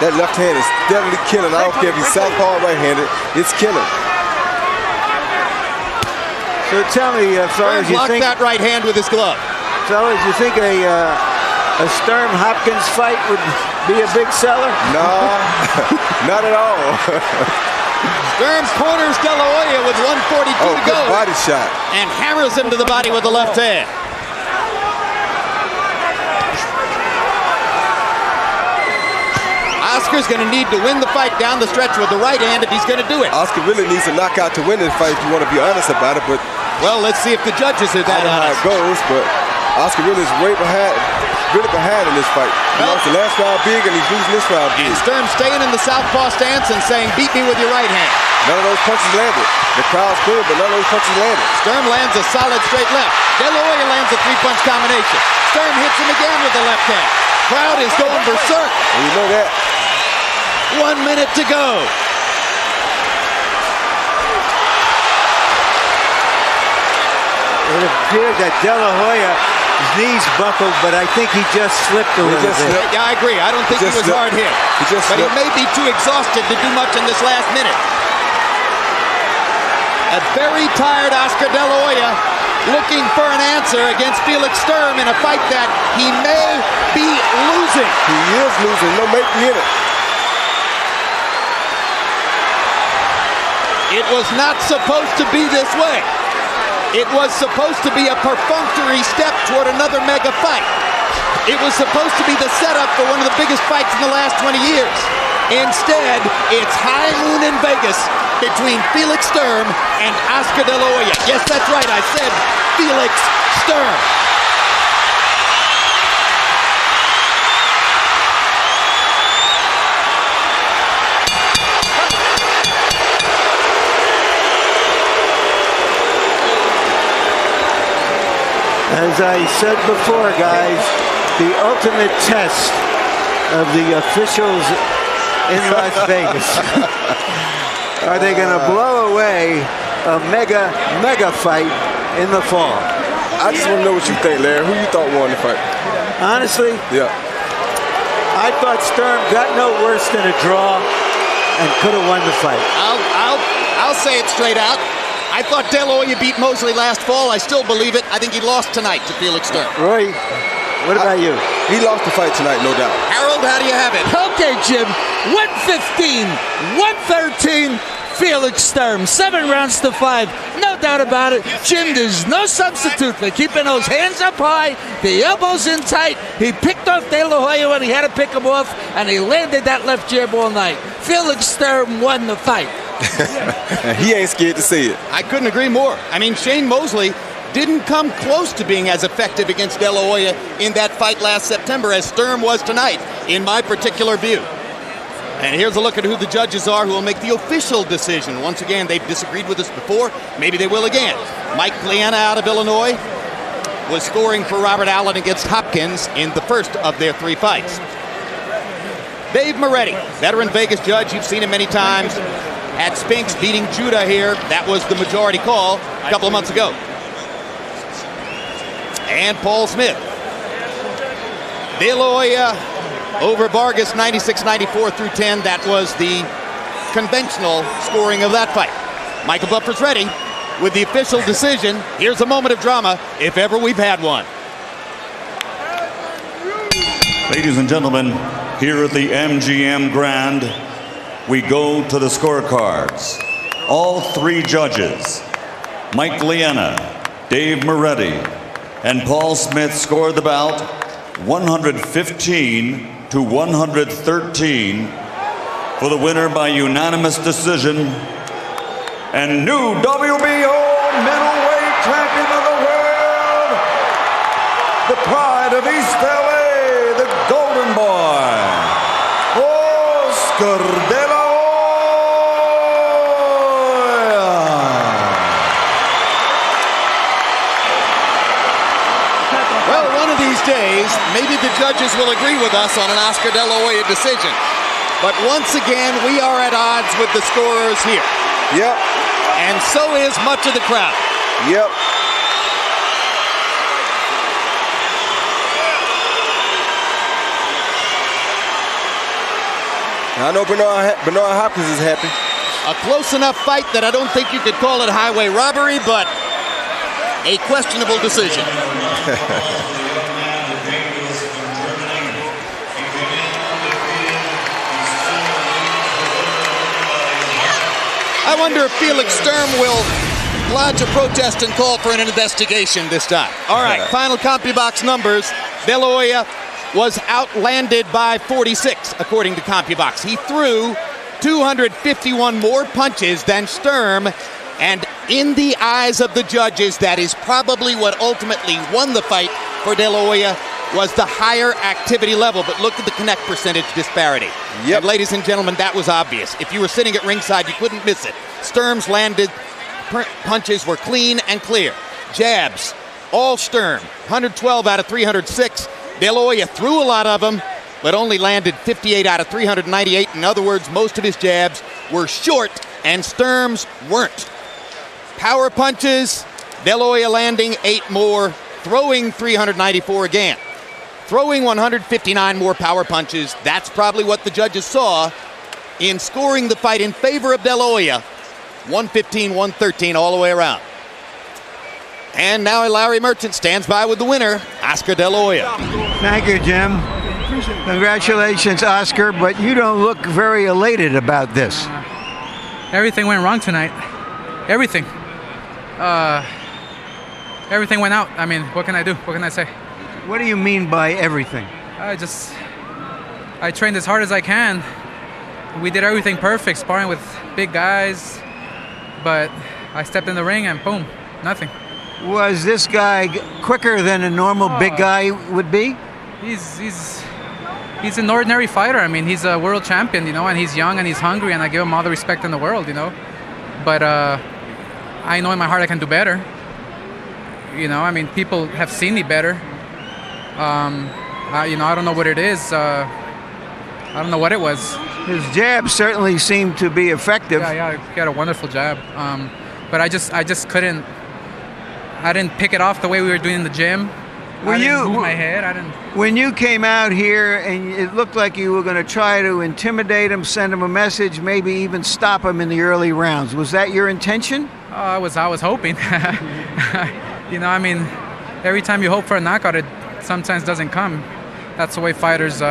That left hand is definitely killing. I don't care if he's southpaw or right-handed. It's killing. So tell me, fellas, you think that right hand with his glove. Fellas, you think a Sturm Hopkins fight would be a big seller? No, not at all. Sturm corners De La Hoya with 1:42 to go. Good body shot. And hammers him to the body with the left hand. Oscar's going to need to win the fight down the stretch with the right hand if he's going to do it. Oscar really needs a knockout to win this fight if you want to be honest about it, but... Well, let's see if the judges are that honest. I don't know how it goes, but Oscar really is way behind in this fight. He lost the last round big, and he's losing this round big. And Sturm staying in the southpaw stance and saying, beat me with your right hand. None of those punches landed. The crowd's good, but none of those punches landed. Sturm lands a solid straight left. De La Hoya lands a three-punch combination. Sturm hits him again with the left hand. Crowd is going berserk. And you know that. 1 minute to go. It appeared that De La Hoya's knees buckled, but I think he just slipped a little bit. Yeah, I agree. I don't think he was hard hit. But he may be too exhausted to do much in this last minute. A very tired Oscar De La Hoya looking for an answer against Felix Sturm in a fight that he may be losing. He is losing. No making in it. It was not supposed to be this way. It was supposed to be a perfunctory step toward another mega fight. It was supposed to be the setup for one of the biggest fights in the last 20 years. Instead, it's high noon in Vegas between Felix Sturm and Oscar De La Hoya. Yes, that's right, I said Felix Sturm. As I said before, guys, the ultimate test of the officials in Las Vegas. Are they going to blow away a mega fight in the fall? I just want to know what you think, Larry. Who you thought won the fight? Honestly, Yeah. I thought Sturm got no worse than a draw and could have won the fight. I'll say it straight out. I thought De La Hoya beat Mosley last fall. I still believe it. I think he lost tonight to Felix Sturm. Roy, what about you? He lost the fight tonight, no doubt. Harold, how do you have it? Okay, Jim. 115, 113. Felix Sturm, 7 rounds to 5. No doubt about it. Jim, there's no substitute for keeping those hands up high, the elbows in tight. He picked off De La Hoya when he had to pick him off, and he landed that left jab all night. Felix Sturm won the fight. He ain't scared to say it. I couldn't agree more. I mean, Shane Mosley didn't come close to being as effective against De La Hoya in that fight last September as Sturm was tonight, in my particular view. And here's a look at who the judges are who will make the official decision. Once again, they've disagreed with us before. Maybe they will again. Mike Liana out of Illinois was scoring for Robert Allen against Hopkins in the first of their 3 fights. Dave Moretti, veteran Vegas judge. You've seen him many times. Had Spinks beating Judah here. That was the majority call a couple of months ago. And Paul Smith. De La Hoya over Vargas, 96-94 through 10. That was the conventional scoring of that fight. Michael Buffer's ready with the official decision. Here's a moment of drama, if ever we've had one. Ladies and gentlemen, here at the MGM Grand, we go to the scorecards. All 3 judges, Mike Liana, Dave Moretti, and Paul Smith scored the bout 115 to 113 for the winner by unanimous decision and new WBO middleweight champion of the world, the pride of East LA, the Golden Boy, Oscar De La Hoya. Well, one of these days, maybe the judges will agree with us on an Oscar De La Hoya decision. But once again, we are at odds with the scorers here. Yep. And so is much of the crowd. Yep. I know Bernard Hopkins is happy. A close enough fight that I don't think you could call it highway robbery, but a questionable decision. I wonder if Felix Sturm will lodge a protest and call for an investigation this time. All right, final CompuBox numbers. De La Hoya was outlanded by 46, according to CompuBox. He threw 251 more punches than Sturm, and in the eyes of the judges, that is probably what ultimately won the fight for De La Hoya, was the higher activity level. But look at the connect percentage disparity. Yep. And ladies and gentlemen, that was obvious. If you were sitting at ringside, you couldn't miss it. Sturm's landed punches were clean and clear. Jabs, all Sturm, 112 out of 306. De La Hoya threw a lot of them, but only landed 58 out of 398. In other words, most of his jabs were short, and Sturm's weren't. Power punches, De La Hoya landing 8 more, throwing 394 again. Throwing 159 more power punches. That's probably what the judges saw in scoring the fight in favor of De La Hoya. 115, 113 all the way around. And now Larry Merchant stands by with the winner, Oscar De La Hoya. Thank you, Jim. Congratulations, Oscar, but you don't look very elated about this. Everything went wrong tonight. Everything. Everything went out. I mean, what can I do? What can I say? What do you mean by everything? I trained as hard as I can. We did everything perfect, sparring with big guys, but I stepped in the ring and boom, nothing. Was this guy quicker than a normal big guy would be? He's an ordinary fighter. I mean, he's a world champion, you know, and he's young and he's hungry, and I give him all the respect in the world, you know. But I know in my heart I can do better. You know, I mean, people have seen me better. You know, I don't know what it is. I don't know what it was. His jab certainly seemed to be effective. Yeah, he had a wonderful jab. But I just couldn't. I didn't pick it off the way we were doing in the gym. I didn't move my head. I didn't. When you came out here and it looked like you were going to try to intimidate him, send him a message, maybe even stop him in the early rounds, was that your intention? I was hoping. You know, I mean, every time you hope for a knockout, it sometimes doesn't come. That's the way fighters,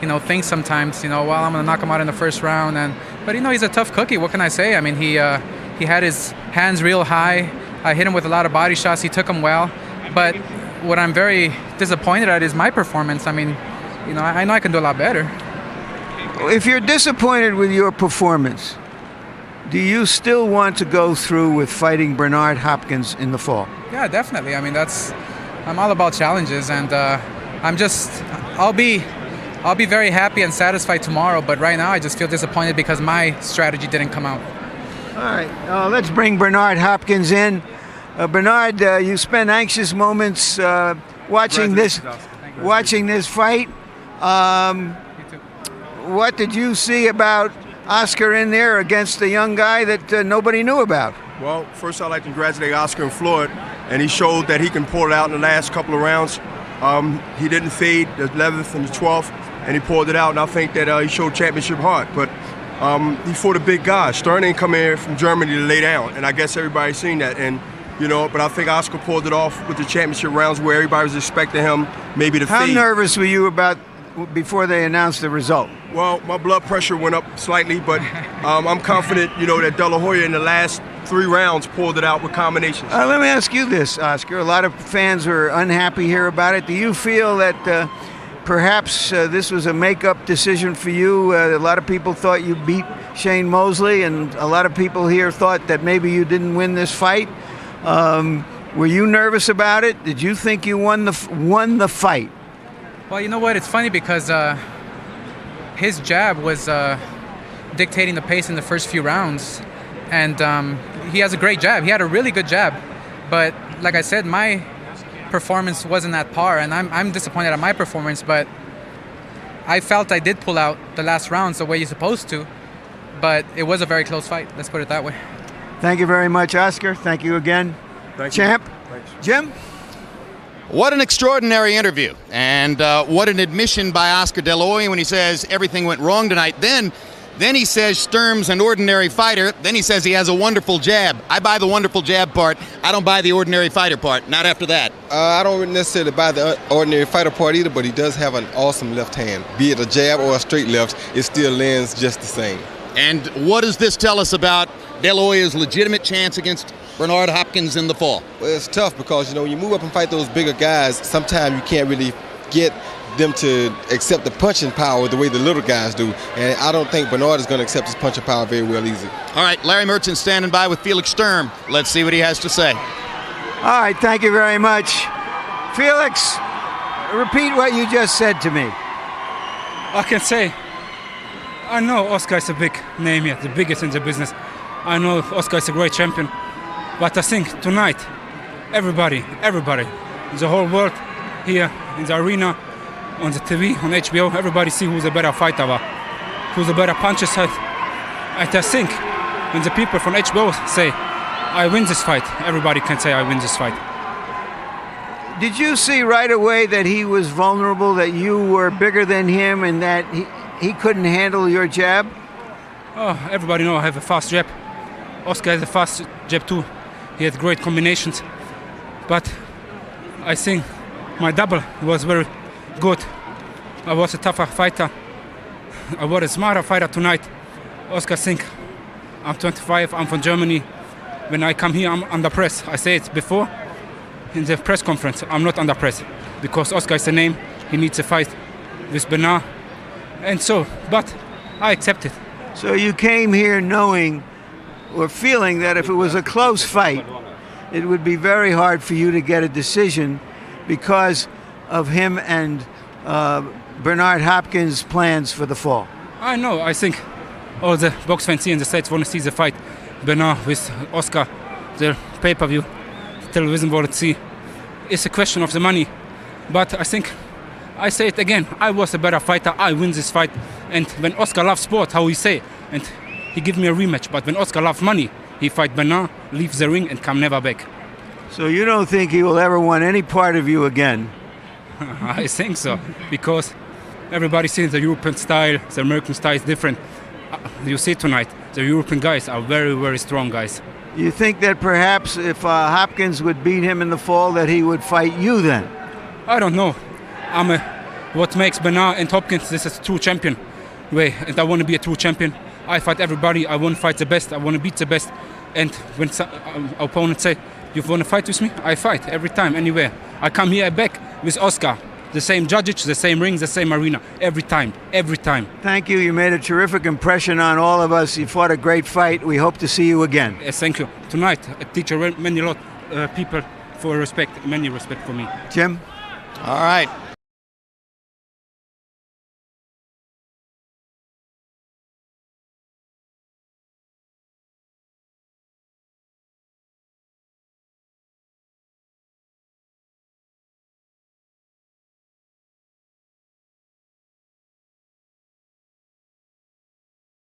you know, think sometimes. You know, well, I'm going to knock him out in the first round, but you know, he's a tough cookie. What can I say? I mean, he had his hands real high. I hit him with a lot of body shots. He took them well, but what I'm very disappointed at is my performance. I mean, you know I can do a lot better. If you're disappointed with your performance, do you still want to go through with fighting Bernard Hopkins in the fall? Yeah, definitely. I mean, I'm all about challenges, and I'll be very happy and satisfied tomorrow. But right now, I just feel disappointed because my strategy didn't come out. All right, let's bring Bernard Hopkins in. Bernard, you spent anxious moments watching this fight. What did you see about Oscar in there against a young guy that nobody knew about? Well, first I'd like to congratulate Oscar and Floyd, and he showed that he can pull it out in the last couple of rounds. He didn't fade the 11th and the 12th, and he pulled it out, and I think that he showed championship heart. But he fought a big guy. Sturm ain't come here from Germany to lay down, and I guess everybody's seen that. And you know, but I think Oscar pulled it off with the championship rounds where everybody was expecting him maybe to How fade. nervous were you about before they announced the result? Well, my blood pressure went up slightly, but I'm confident, you know, that De La Hoya in the last 3 rounds pulled it out with combinations. Let me ask you this, Oscar. A lot of fans were unhappy here about it. Do you feel that perhaps this was a make-up decision for you? A lot of people thought you beat Shane Mosley, and a lot of people here thought that maybe you didn't win this fight. Were you nervous about it? Did you think you won the fight? Well, you know what? It's funny because his jab was dictating the pace in the first few rounds, and he has a great jab. He had a really good jab, but like I said, my performance wasn't at par, and I'm disappointed at my performance. But I felt I did pull out the last rounds the way you're supposed to, but it was a very close fight. Let's put it that way. Thank you very much, Oscar. Thank you again. Thank you. Champ. Thanks. Jim? What an extraordinary interview, and what an admission by Oscar De La Hoya when he says everything went wrong tonight. Then he says Sturm's an ordinary fighter. Then he says he has a wonderful jab. I buy the wonderful jab part. I don't buy the ordinary fighter part. Not after that. I don't necessarily buy the ordinary fighter part either, but he does have an awesome left hand. Be it a jab or a straight left, it still lands just the same. And what does this tell us about De La Hoya's legitimate chance against Bernard Hopkins in the fall? Well, it's tough because, you know, when you move up and fight those bigger guys, sometimes you can't really get them to accept the punching power the way the little guys do. And I don't think Bernard is going to accept his punching power very well easy. All right, Larry Merchant standing by with Felix Sturm. Let's see what he has to say. All right, thank you very much. Felix, repeat what you just said to me. I can say, I know Oscar is a big name here, the biggest in the business. I know Oscar is a great champion. But I think tonight, everybody, the whole world here in the arena, on the TV, on HBO, everybody see who's a better fighter, who's a better puncher. And I think when the people from HBO say, I win this fight, everybody can say I win this fight. Did you see right away that he was vulnerable, that you were bigger than him, and that he couldn't handle your jab? Oh, everybody know I have a fast jab. Oscar has a fast jab too. He had great combinations. But I think my double was very good. I was a tougher fighter. I was a smarter fighter tonight. Oscar think I'm 25, I'm from Germany. When I come here, I'm under press. I say it before in the press conference. I'm not under press because Oscar is a name. He needs a fight with Bernard. And so, but I accept it. So you came here knowing or feeling that if it was a close fight, it would be very hard for you to get a decision because of him and Bernard Hopkins' plans for the fall. I know. I think all the box fans here in the States want to see the fight. Bernard with Oscar, the pay-per-view. television world see. It's a question of the money. But I think, I say it again, I was a better fighter, I win this fight. And when Oscar loves sport, how he say, and he give me a rematch. But when Oscar loves money, he fight Bernard, leave the ring and come never back. So you don't think he will ever want any part of you again? I think so, because everybody sees the European style, the American style is different. You see tonight, the European guys are very, very strong guys. You think that perhaps if Hopkins would beat him in the fall, that he would fight you then? I don't know. What makes Bernard and Hopkins, this is a true champion way, and I want to be a true champion. I fight everybody, I want to fight the best, I want to beat the best. And when opponents say, you want to fight with me? I fight every time, anywhere. I come here back with Oscar. The same judges, the same rings, the same arena. Every time, every time. Thank you. You made a terrific impression on all of us. You fought a great fight. We hope to see you again. Yes, thank you. Tonight, I teach many people for respect, many respect for me. Jim? All right.